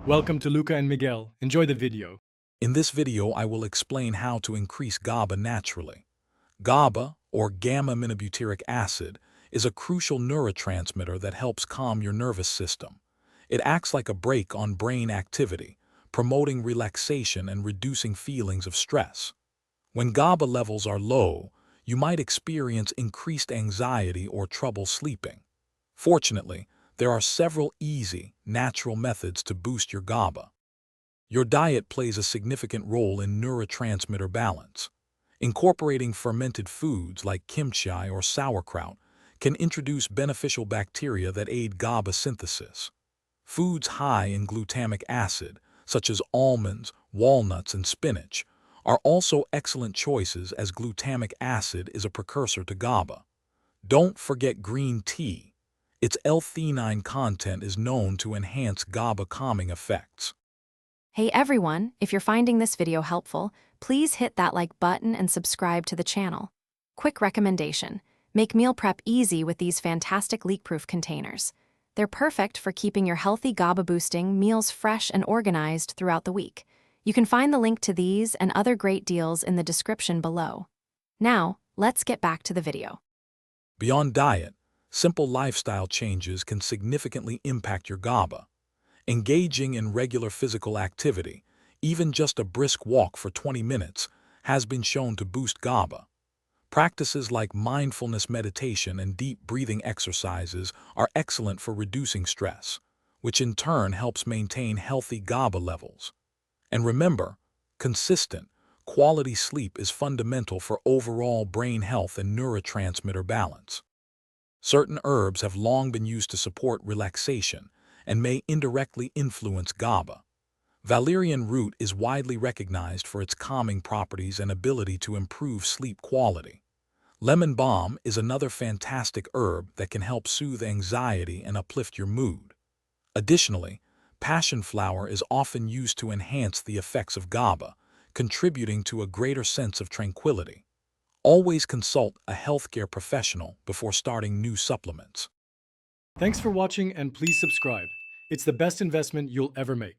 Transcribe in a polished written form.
Welcome to Luca and Miguel. Enjoy the video. In this video, I will explain how to increase GABA naturally. GABA, or gamma-aminobutyric acid, is a crucial neurotransmitter that helps calm your nervous system. It acts like a brake on brain activity, promoting relaxation and reducing feelings of stress. When GABA levels are low, you might experience increased anxiety or trouble sleeping. Fortunately, there are several easy, natural methods to boost your GABA. Your diet plays a significant role in neurotransmitter balance. Incorporating fermented foods like kimchi or sauerkraut can introduce beneficial bacteria that aid GABA synthesis. Foods high in glutamic acid, such as almonds, walnuts, and spinach, are also excellent choices as glutamic acid is a precursor to GABA. Don't forget green tea. Its L-theanine content is known to enhance GABA calming effects. Hey everyone, if you're finding this video helpful, please hit that like button and subscribe to the channel. Quick recommendation: make meal prep easy with these fantastic leak-proof containers. They're perfect for keeping your healthy GABA-boosting meals fresh and organized throughout the week. You can find the link to these and other great deals in the description below. Now, let's get back to the video. Beyond diet, simple lifestyle changes can significantly impact your GABA. Engaging in regular physical activity, even just a brisk walk for 20 minutes, has been shown to boost GABA. Practices like mindfulness meditation and deep breathing exercises are excellent for reducing stress, which in turn helps maintain healthy GABA levels. And remember, consistent, quality sleep is fundamental for overall brain health and neurotransmitter balance. Certain herbs have long been used to support relaxation and may indirectly influence GABA. Valerian root is widely recognized for its calming properties and ability to improve sleep quality. Lemon balm is another fantastic herb that can help soothe anxiety and uplift your mood. Additionally, passionflower is often used to enhance the effects of GABA, contributing to a greater sense of tranquility. Always consult a healthcare professional before starting new supplements. Thanks for watching and please subscribe. It's the best investment you'll ever make.